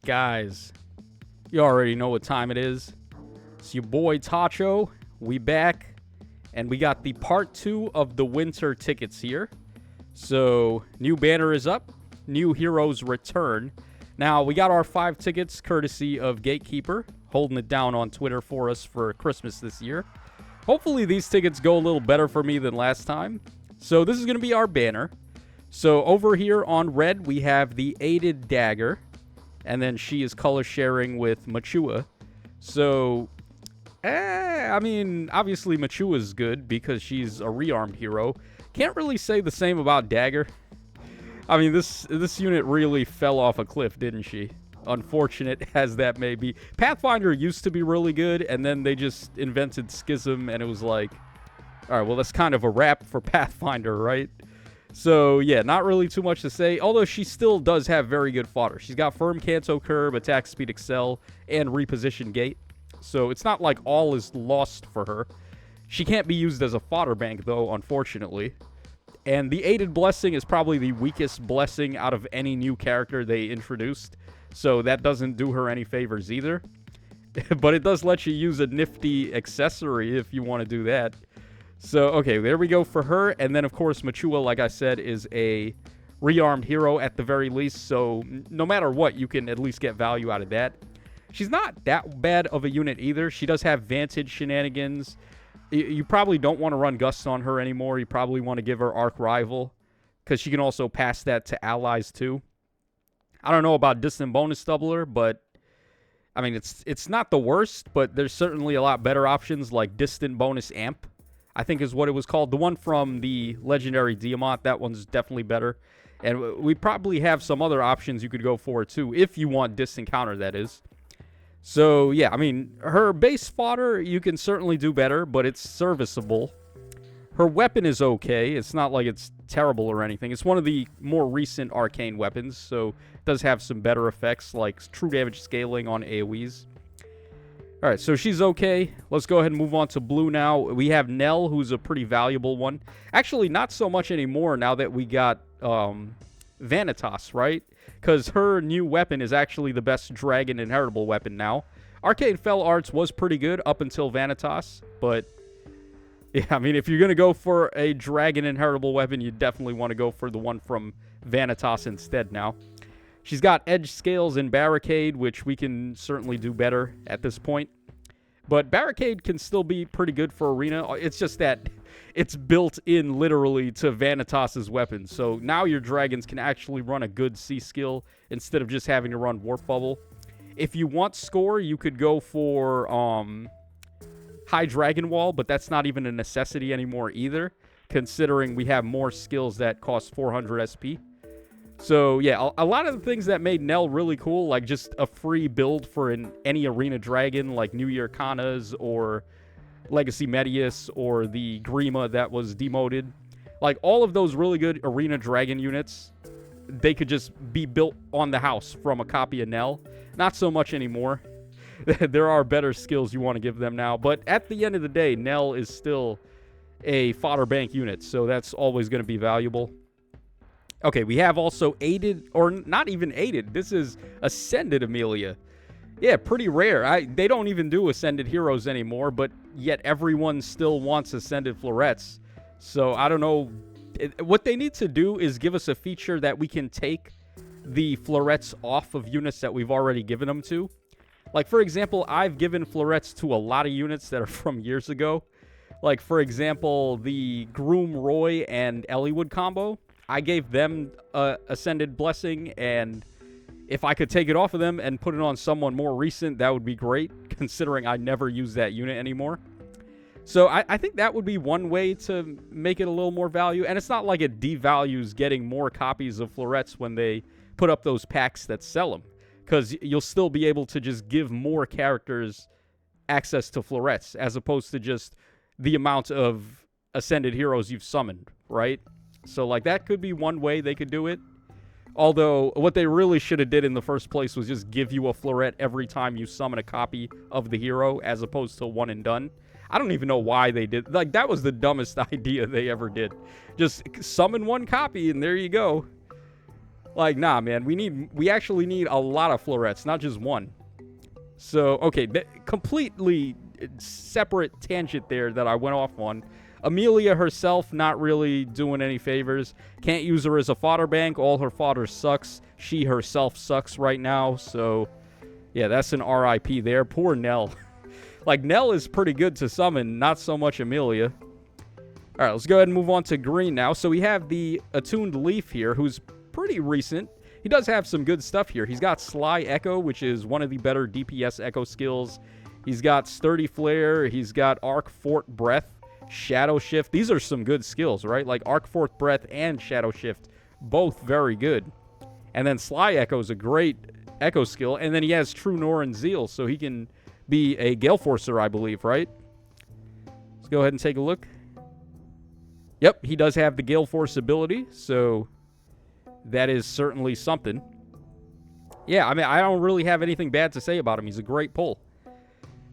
Guys, you already know what time it is. It's your boy Tacho. We back, and we got the part 2 of the winter tickets here. So, new banner is up. New heroes return. Now, we got our 5 tickets courtesy of Gatekeeper, holding it down on Twitter for us for Christmas this year. Hopefully, these tickets go a little better for me than last time. So, this is going to be our banner. So, over here on red, we have the Aided Dagger. And then she is color sharing with Machua. So, I mean, obviously Machua is good because she's a rearmed hero. Can't really say the same about Dagger. I mean, this unit really fell off a cliff, didn't she? Unfortunate as that may be. Pathfinder used to be really good, and then they just invented Schism, and it was like, all right, well, that's kind of a wrap for Pathfinder, right? So, yeah, not really too much to say, although she still does have very good fodder. She's got Firm Canto Curb, Attack Speed Excel, and Reposition Gate. So it's not like all is lost for her. She can't be used as a fodder bank, though, unfortunately. And the Aided Blessing is probably the weakest blessing out of any new character they introduced. So that doesn't do her any favors either. But it does let you use a nifty accessory if you want to do that. So, okay, there we go for her. And then, of course, Machua, like I said, is a rearmed hero at the very least. So, no matter what, you can at least get value out of that. She's not that bad of a unit either. She does have Vantage shenanigans. You probably don't want to run Gust on her anymore. You probably want to give her Arc Rival, because she can also pass that to allies, too. I don't know about Distant Bonus Doubler, but I mean, it's not the worst, but there's certainly a lot better options like Distant Bonus Amp, I think is what it was called. The one from the Legendary Diamant, that one's definitely better. And we probably have some other options you could go for, too, if you want Distant Counter, that is. So, yeah, I mean, her base fodder, you can certainly do better, but it's serviceable. Her weapon is okay. It's not like it's terrible or anything. It's one of the more recent arcane weapons, so it does have some better effects, like true damage scaling on AoEs. Alright, so she's okay. Let's go ahead and move on to blue now. We have Nell, who's a pretty valuable one. Actually, not so much anymore now that we got Vanitas, right? Because her new weapon is actually the best dragon inheritable weapon now. Arcane Fell Arts was pretty good up until Vanitas, but yeah, I mean, if you're going to go for a dragon inheritable weapon, you definitely want to go for the one from Vanitas instead now. She's got Edge Scales and Barricade, which we can certainly do better at this point. But Barricade can still be pretty good for Arena. It's just that it's built in literally to Vanitas' weapon. So now your dragons can actually run a good C skill instead of just having to run Warp Bubble. If you want score, you could go for High Dragon Wall, but that's not even a necessity anymore either, considering we have more skills that cost 400 SP. So, yeah, a lot of the things that made Nell really cool, like just a free build for any Arena Dragon, like New Year Kanas or Legacy Medius or the Grima that was demoted. Like, all of those really good Arena Dragon units, they could just be built on the house from a copy of Nell. Not so much anymore. There are better skills you want to give them now. But at the end of the day, Nell is still a fodder bank unit, so that's always going to be valuable. Okay, we have also Aided, or not even Aided. This is Ascended Amelia. Yeah, pretty rare. They don't even do Ascended Heroes anymore, but yet everyone still wants Ascended Florets. So, I don't know. What they need to do is give us a feature that we can take the Florets off of units that we've already given them to. Like, for example, I've given Florets to a lot of units that are from years ago. Like, for example, the Groom Roy and Elliewood combo. I gave them Ascended Blessing, and if I could take it off of them and put it on someone more recent, that would be great, considering I never use that unit anymore. So I think that would be one way to make it a little more value, and it's not like it devalues getting more copies of Florets when they put up those packs that sell them, because you'll still be able to just give more characters access to Florets, as opposed to just the amount of Ascended Heroes you've summoned, right? So, like, that could be one way they could do it. Although, what they really should have did in the first place was just give you a Floret every time you summon a copy of the hero, as opposed to one and done. I don't even know why they did. Like, that was the dumbest idea they ever did. Just summon one copy, and there you go. Like, nah, man. We actually need a lot of florets, not just one. So, okay, completely separate tangent there that I went off on. Amelia herself, not really doing any favors. Can't use her as a fodder bank. All her fodder sucks. She herself sucks right now. So, yeah, that's an RIP there. Poor Nell. Like, Nell is pretty good to summon, not so much Amelia. All right, let's go ahead and move on to green now. So we have the Attuned Leaf here, who's pretty recent. He does have some good stuff here. He's got Sly Echo, which is one of the better DPS Echo skills. He's got Sturdy Flare. He's got Arc Fort Breath, Shadow Shift. These are some good skills, right? Like Arc Fort Breath and Shadow Shift, both very good. And then Sly Echo is a great Echo skill. And then he has True Norn Zeal, so he can be a Gale Forcer, I believe, right? Let's go ahead and take a look. Yep, he does have the Gale Force ability, so that is certainly something. Yeah, I mean, I don't really have anything bad to say about him. He's a great pull.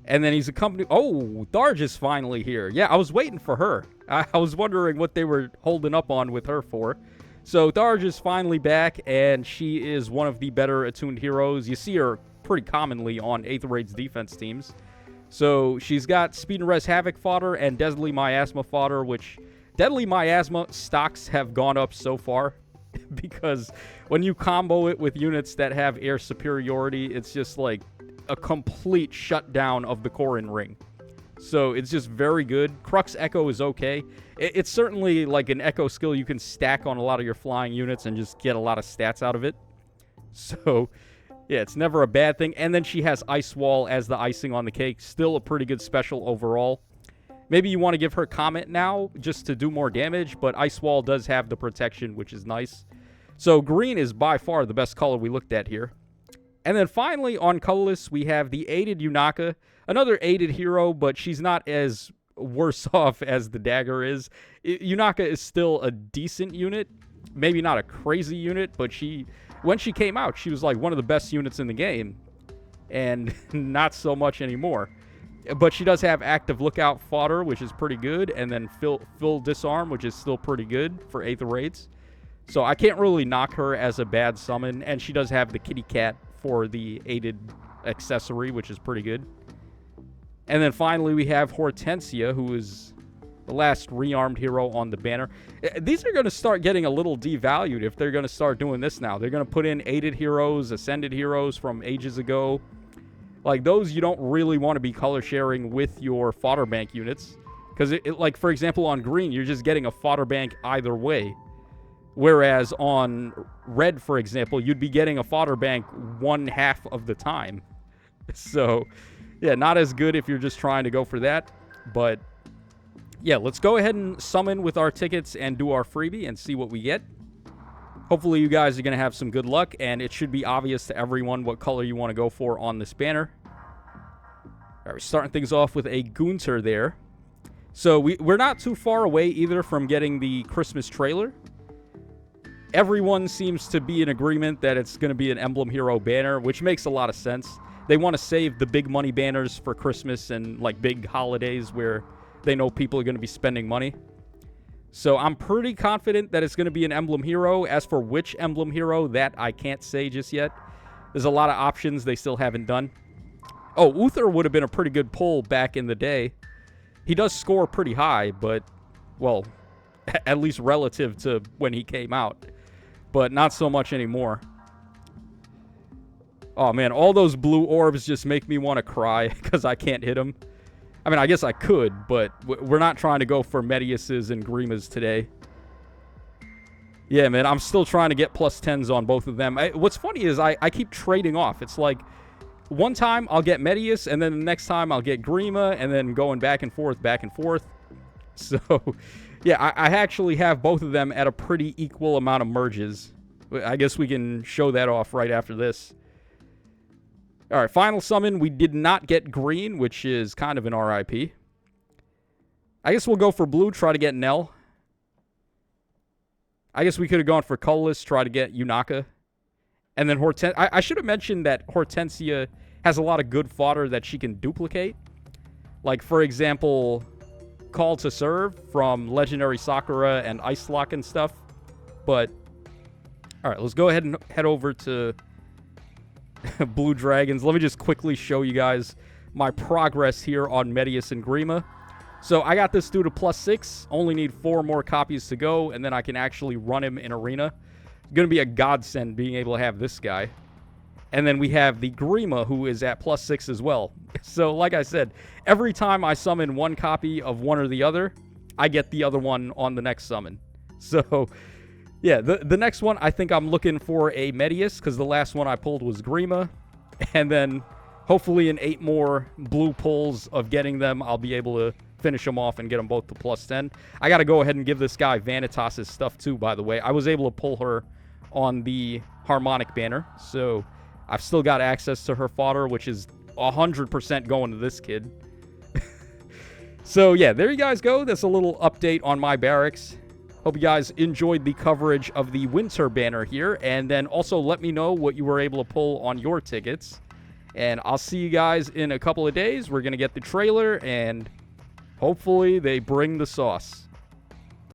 And then he's accompanied... Oh, Tharja's finally here. Yeah, I was waiting for her. I was wondering what they were holding up on with her for. So Tharja's finally back, and she is one of the better attuned heroes. You see her pretty commonly on 8th Raid's defense teams. So she's got Speed and Res Havoc fodder and Deadly Miasma fodder, which Deadly Miasma stocks have gone up so far. Because when you combo it with units that have air superiority, it's just like a complete shutdown of the Corrin ring. So it's just very good. Crux Echo is okay. It's certainly like an Echo skill you can stack on a lot of your flying units and just get a lot of stats out of it. So, yeah, it's never a bad thing. And then she has Ice Wall as the icing on the cake. Still a pretty good special overall. Maybe you want to give her Comet now just to do more damage, but Ice Wall does have the protection, which is nice. So green is by far the best color we looked at here. And then finally on Colorless, we have the aided Yunaka. Another aided hero, but she's not as worse off as the Dagger is. Yunaka is still a decent unit. Maybe not a crazy unit, but when she came out, she was like one of the best units in the game. And not so much anymore. But she does have active lookout fodder, which is pretty good. And then full disarm, which is still pretty good for 8th Raids. So I can't really knock her as a bad summon. And she does have the kitty cat for the aided accessory, which is pretty good. And then finally we have Hortensia, who is the last rearmed hero on the banner. These are going to start getting a little devalued if they're going to start doing this now. They're going to put in aided heroes, ascended heroes from ages ago. Like, those you don't really want to be color sharing with your fodder bank units. Because, like, for example, on green, you're just getting a fodder bank either way. Whereas on red, for example, you'd be getting a fodder bank 1/2 of the time. So, yeah, not as good if you're just trying to go for that. But, yeah, let's go ahead and summon with our tickets and do our freebie and see what we get. Hopefully you guys are going to have some good luck, and it should be obvious to everyone what color you want to go for on this banner. All right, we're starting things off with a Gunter there. So we're not too far away either from getting the Christmas trailer. Everyone seems to be in agreement that it's going to be an Emblem Hero banner, which makes a lot of sense. They want to save the big money banners for Christmas and like big holidays where they know people are going to be spending money. So I'm pretty confident that it's going to be an Emblem Hero. As for which Emblem Hero, that I can't say just yet. There's a lot of options they still haven't done. Oh, Uther would have been a pretty good pull back in the day. He does score pretty high, but, well, at least relative to when he came out. But not so much anymore. Oh, man, all those blue orbs just make me want to cry because I can't hit them. I mean, I guess I could, but we're not trying to go for Mediuses and Grimas today. Yeah, man, I'm still trying to get plus 10s on both of them. What's funny is I keep trading off. It's like one time I'll get Medius, and then the next time I'll get Grima, and then going back and forth, back and forth. So, yeah, I actually have both of them at a pretty equal amount of merges. I guess we can show that off right after this. All right, final summon. We did not get green, which is kind of an RIP. I guess we'll go for blue, try to get Nell. I guess we could have gone for colorless, try to get Yunaka. And then Hortensia. I should have mentioned that Hortensia has a lot of good fodder that she can duplicate. Like, for example, Call to Serve from Legendary Sakura and Ice Lock and stuff. But All right, let's go ahead and head over to Blue Dragons. Let me just quickly show you guys my progress here on Medius and Grima. So I got this dude to +6. Only need 4 more copies to go, and then I can actually run him in Arena. It's going to be a godsend being able to have this guy. And then we have the Grima, who is at +6 as well. So, like I said, every time I summon one copy of one or the other, I get the other one on the next summon. So, yeah, the next one, I think I'm looking for a Medius, because the last one I pulled was Grima. And then, hopefully in 8 more blue pulls of getting them, I'll be able to finish them off and get them both to +10. I got to go ahead and give this guy Vanitas' stuff too, by the way. I was able to pull her on the Harmonic banner, so I've still got access to her fodder, which is 100% going to this kid. So, yeah, there you guys go. That's a little update on my Barracks. Hope you guys enjoyed the coverage of the Winter banner here, and then also let me know what you were able to pull on your tickets. And I'll see you guys in a couple of days. We're going to get the trailer, and hopefully they bring the sauce.